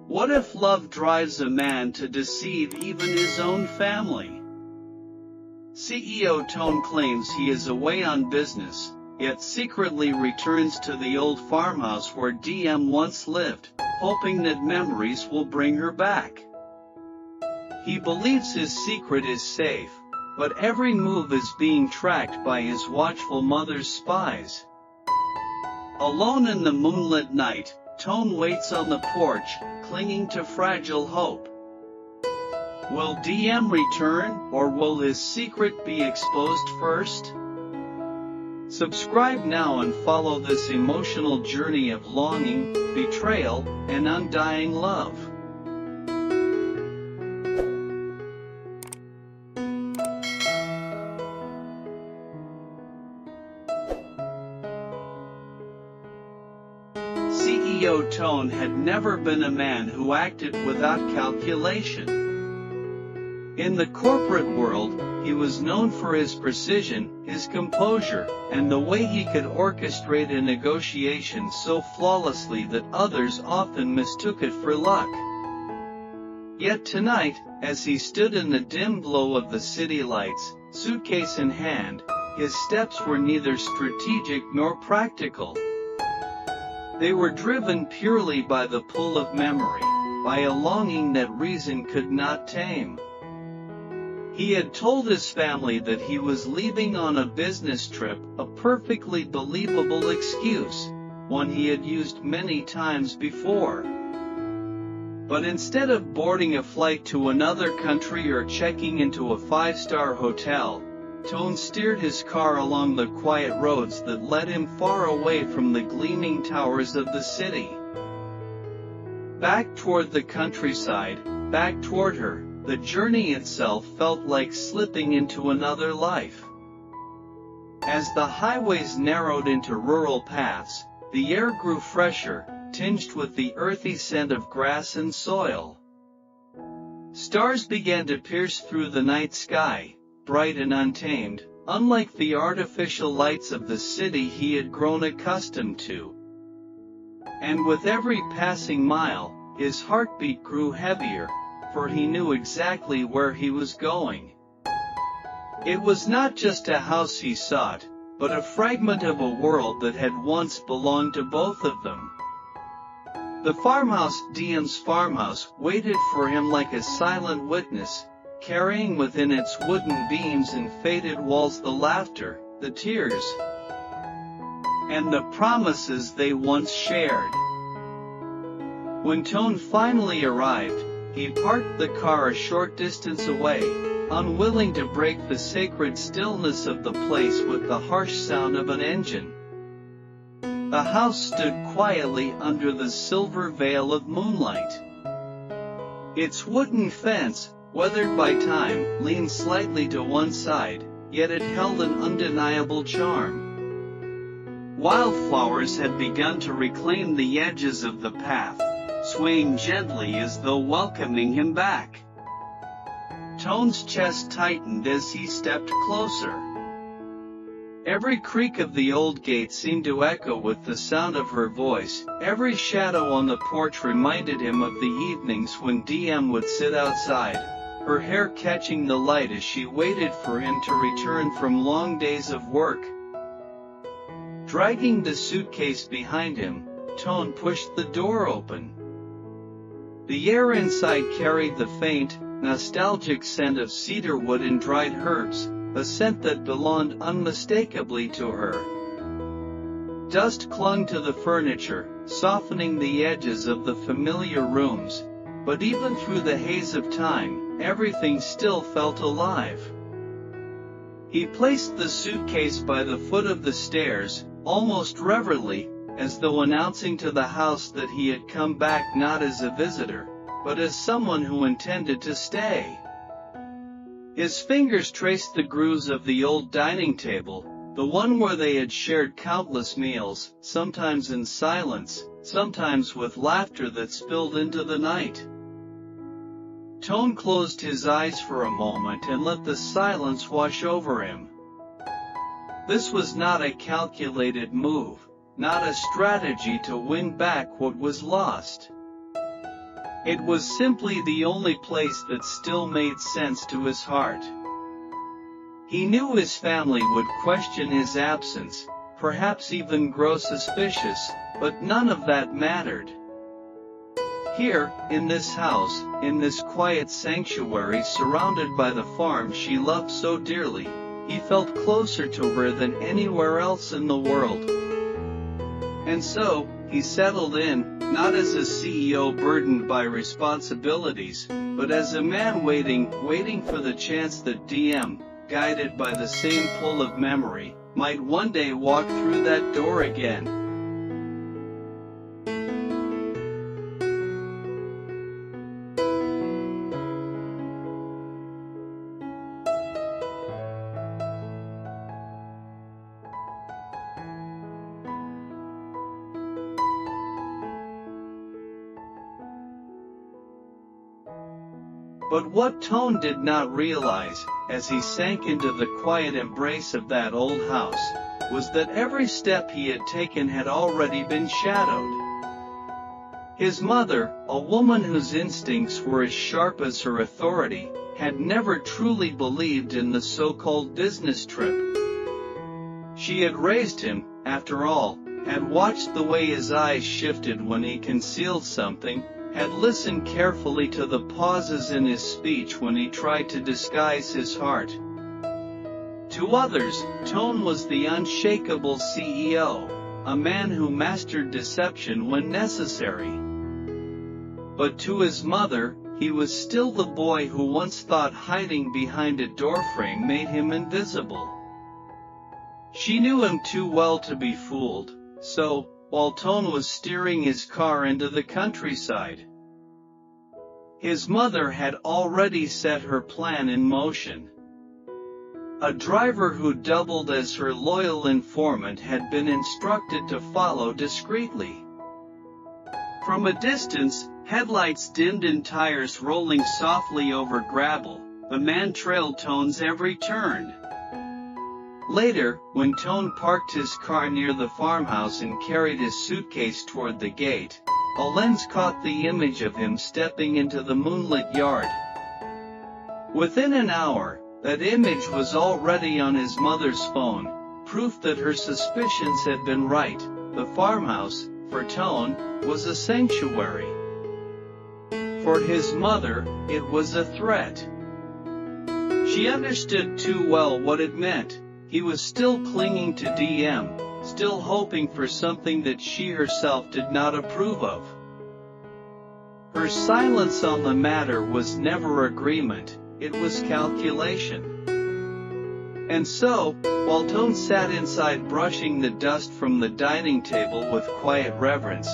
What if love drives a man to deceive even his own family? CEO Toan claims he is away on business, yet secretly returns to the old farmhouse where Diem once lived, hoping that memories will bring her back. He believes his secret is safe, but every move is being tracked by his watchful mother's spies. Alone in the moonlit night, Toan waits on the porch, clinging to fragile hope. Will Diem return, or will his secret be exposed first? Subscribe now and follow this emotional journey of longing, betrayal, and undying love. CEO Toan had never been a man who acted without calculation. In the corporate world, he was known for his precision, his composure, and the way he could orchestrate a negotiation so flawlessly that others often mistook it for luck. Yet tonight, as he stood in the dim glow of the city lights, suitcase in hand, his steps were neither strategic nor practical. They were driven purely by the pull of memory, by a longing that reason could not tame. He had told his family that he was leaving on a business trip, a perfectly believable excuse, one he had used many times before. But instead of boarding a flight to another country or checking into a five-star hotel, Toan steered his car along the quiet roads that led him far away from the gleaming towers of the city. Back toward the countryside, back toward her, the journey itself felt like slipping into another life. As the highways narrowed into rural paths, the air grew fresher, tinged with the earthy scent of grass and soil. Stars began to pierce through the night sky, bright and untamed, unlike the artificial lights of the city he had grown accustomed to. And with every passing mile, his heartbeat grew heavier, for he knew exactly where he was going. It was not just a house he sought, but a fragment of a world that had once belonged to both of them. The farmhouse, Diem's farmhouse, waited for him like a silent witness, carrying within its wooden beams and faded walls the laughter, the tears, and the promises they once shared. When Toan finally arrived, he parked the car a short distance away, unwilling to break the sacred stillness of the place with the harsh sound of an engine. The house stood quietly under the silver veil of moonlight. Its wooden fence, weathered by time, leaned slightly to one side, yet it held an undeniable charm. Wildflowers had begun to reclaim the edges of the path, swaying gently as though welcoming him back. Toan's chest tightened as he stepped closer. Every creak of the old gate seemed to echo with the sound of her voice. Every shadow on the porch reminded him of the evenings when Diem would sit outside, her hair catching the light as she waited for him to return from long days of work. Dragging the suitcase behind him, Toan pushed the door open. The air inside carried the faint, nostalgic scent of cedar wood and dried herbs, a scent that belonged unmistakably to her. Dust clung to the furniture, softening the edges of the familiar rooms, but even through the haze of time, everything still felt alive. He placed the suitcase by the foot of the stairs, almost reverently, as though announcing to the house that he had come back not as a visitor, but as someone who intended to stay. His fingers traced the grooves of the old dining table, the one where they had shared countless meals, sometimes in silence, sometimes with laughter that spilled into the night. Toan closed his eyes for a moment and let the silence wash over him. This was not a calculated move, not a strategy to win back what was lost. It was simply the only place that still made sense to his heart. He knew his family would question his absence, perhaps even grow suspicious, but none of that mattered. Here, in this house, in this quiet sanctuary surrounded by the farm she loved so dearly, he felt closer to her than anywhere else in the world. And so, he settled in, not as a CEO burdened by responsibilities, but as a man waiting for the chance that Diem, guided by the same pull of memory, might one day walk through that door again. But what Toan did not realize, as he sank into the quiet embrace of that old house, was that every step he had taken had already been shadowed. His mother, a woman whose instincts were as sharp as her authority, had never truly believed in the so-called business trip. She had raised him, after all, had watched the way his eyes shifted when he concealed something, had listened carefully to the pauses in his speech when he tried to disguise his heart. To others, Toan was the unshakable CEO, a man who mastered deception when necessary. But to his mother, he was still the boy who once thought hiding behind a doorframe made him invisible. She knew him too well to be fooled, so, while Toan was steering his car into the countryside, his mother had already set her plan in motion. A driver who doubled as her loyal informant had been instructed to follow discreetly. From a distance, headlights dimmed and tires rolling softly over gravel, the man trailed Toan's every turn. Later, when Toan parked his car near the farmhouse and carried his suitcase toward the gate, a lens caught the image of him stepping into the moonlit yard. Within an hour, that image was already on his mother's phone, proof that her suspicions had been right. The farmhouse, for Toan, was a sanctuary. For his mother, it was a threat. She understood too well what it meant. He was still clinging to Diem, still hoping for something that she herself did not approve of. Her silence on the matter was never agreement, it was calculation. And so, while Toan sat inside brushing the dust from the dining table with quiet reverence,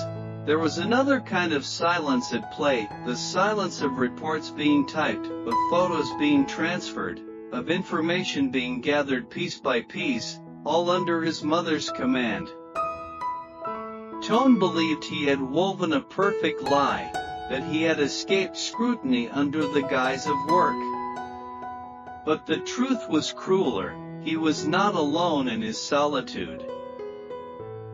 there was another kind of silence at play, the silence of reports being typed, of photos being transferred, of information being gathered piece by piece, all under his mother's command. Toan believed he had woven a perfect lie, that he had escaped scrutiny under the guise of work. But the truth was crueler, he was not alone in his solitude.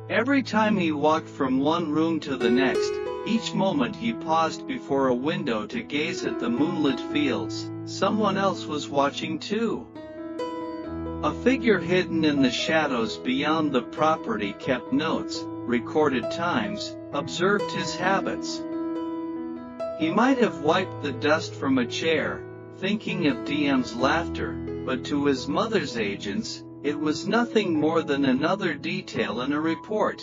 Every time he walked from one room to the next, each moment he paused before a window to gaze at the moonlit fields, someone else was watching too. A figure hidden in the shadows beyond the property kept notes, recorded times, observed his habits. He might have wiped the dust from a chair, thinking of Diem's laughter, but to his mother's agents, it was nothing more than another detail in a report.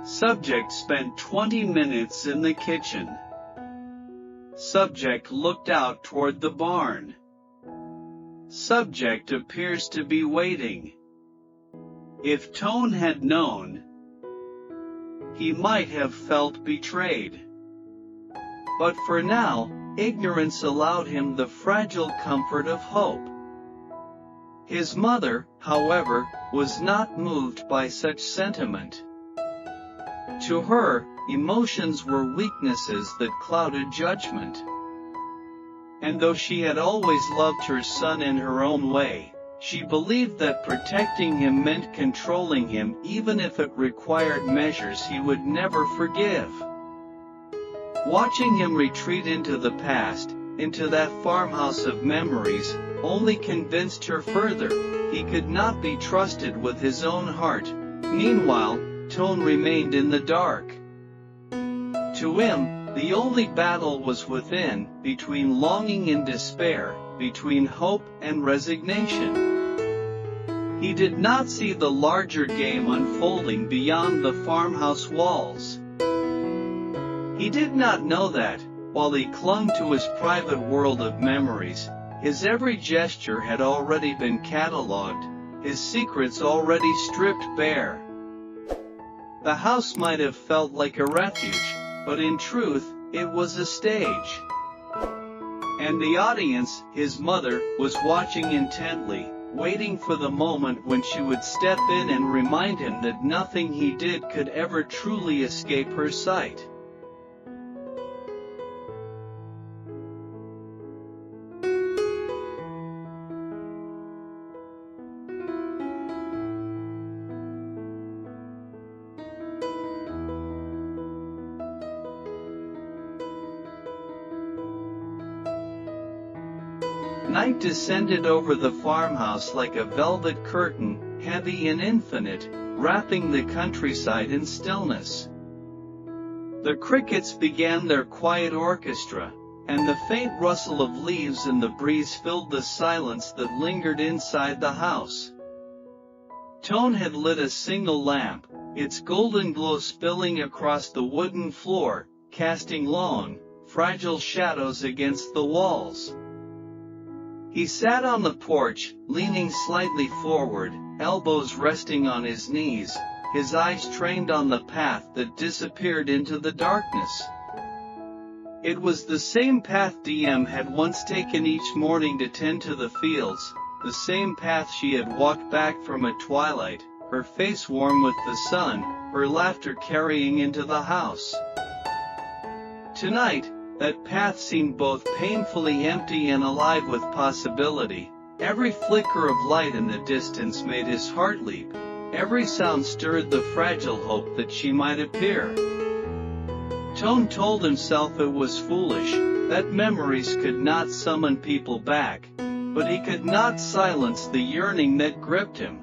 Subject spent 20 minutes in the kitchen. Subject looked out toward the barn. Subject appears to be waiting. If Toan had known, he might have felt betrayed. But for now, ignorance allowed him the fragile comfort of hope. His mother, however, was not moved by such sentiment. To her, emotions were weaknesses that clouded judgment. And though she had always loved her son in her own way, she believed that protecting him meant controlling him even if it required measures he would never forgive. Watching him retreat into the past, into that farmhouse of memories, only convinced her further he could not be trusted with his own heart. Meanwhile, Toan remained in the dark. To him, the only battle was within, between longing and despair, between hope and resignation. He did not see the larger game unfolding beyond the farmhouse walls. He did not know that, while he clung to his private world of memories, his every gesture had already been catalogued, his secrets already stripped bare. The house might have felt like a refuge, but in truth, it was a stage. And the audience, his mother, was watching intently, waiting for the moment when she would step in and remind him that nothing he did could ever truly escape her sight. Night descended over the farmhouse like a velvet curtain, heavy and infinite, wrapping the countryside in stillness. The crickets began their quiet orchestra, and the faint rustle of leaves in the breeze filled the silence that lingered inside the house. Toan had lit a single lamp, its golden glow spilling across the wooden floor, casting long, fragile shadows against the walls. He sat on the porch, leaning slightly forward, elbows resting on his knees, his eyes trained on the path that disappeared into the darkness. It was the same path Diem had once taken each morning to tend to the fields, the same path she had walked back from at twilight, her face warm with the sun, her laughter carrying into the house. Tonight, that path seemed both painfully empty and alive with possibility. Every flicker of light in the distance made his heart leap. Every sound stirred the fragile hope that she might appear. Toan told himself it was foolish, that memories could not summon people back, but he could not silence the yearning that gripped him.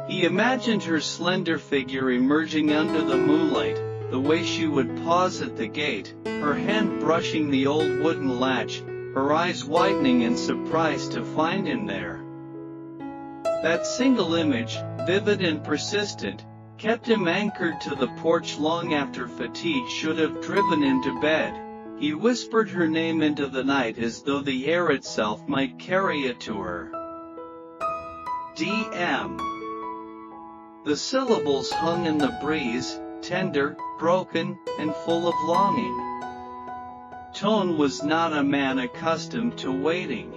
He imagined her slender figure emerging under the moonlight, the way she would pause at the gate, her hand brushing the old wooden latch, her eyes widening in surprise to find him there. That single image, vivid and persistent, kept him anchored to the porch long after fatigue should have driven him to bed. He whispered her name into the night as though the air itself might carry it to her. Diem. The syllables hung in the breeze, tender, broken, and full of longing. Toan was not a man accustomed to waiting.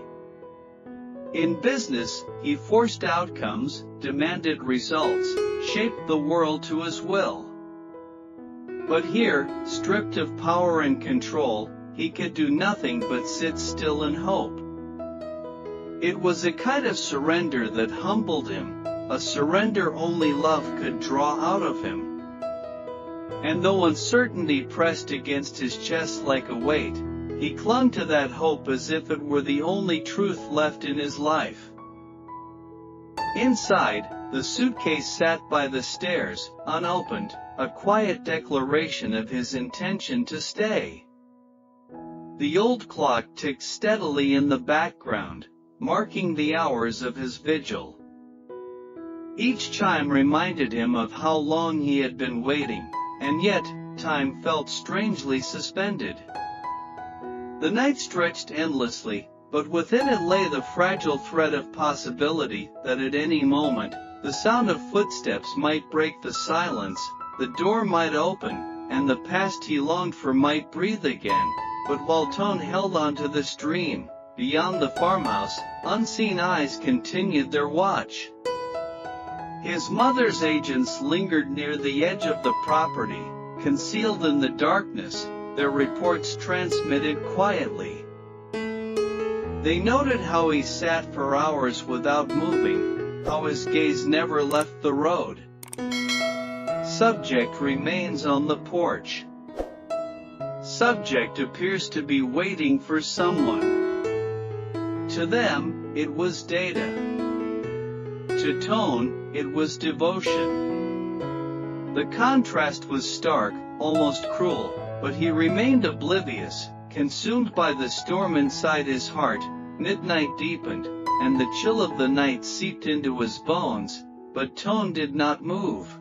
In business, he forced outcomes, demanded results, shaped the world to his will. But here, stripped of power and control, he could do nothing but sit still and hope. It was a kind of surrender that humbled him, a surrender only love could draw out of him. And though uncertainty pressed against his chest like a weight, he clung to that hope as if it were the only truth left in his life. Inside, the suitcase sat by the stairs, unopened, a quiet declaration of his intention to stay. The old clock ticked steadily in the background, marking the hours of his vigil. Each chime reminded him of how long he had been waiting. And yet, time felt strangely suspended. The night stretched endlessly, but within it lay the fragile thread of possibility that at any moment, the sound of footsteps might break the silence, the door might open, and the past he longed for might breathe again. But while Toan held on to this dream, beyond the farmhouse, unseen eyes continued their watch. His mother's agents lingered near the edge of the property, concealed in the darkness, their reports transmitted quietly. They noted how he sat for hours without moving, how his gaze never left the road. Subject remains on the porch. subject appears to be waiting for someone. To them, it was data. To Toan, it was devotion. The contrast was stark, almost cruel, but he remained oblivious, consumed by the storm inside his heart. Midnight deepened, and the chill of the night seeped into his bones, but Toan did not move.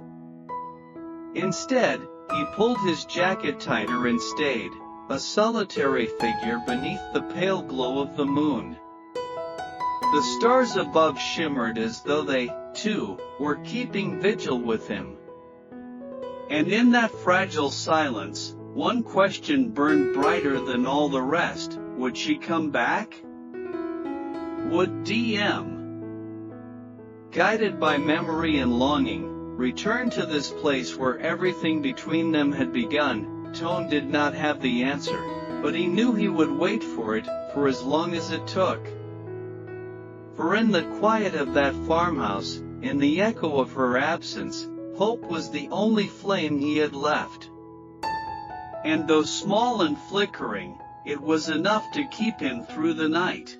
Instead, he pulled his jacket tighter and stayed, a solitary figure beneath the pale glow of the moon. The stars above shimmered as though they, too, were keeping vigil with him. And in that fragile silence, one question burned brighter than all the rest: would she come back? Would Diem, guided by memory and longing, return to this place where everything between them had begun? Toan did not have the answer, but he knew he would wait for it, for as long as it took. For in the quiet of that farmhouse, in the echo of her absence, hope was the only flame he had left. And though small and flickering, it was enough to keep him through the night.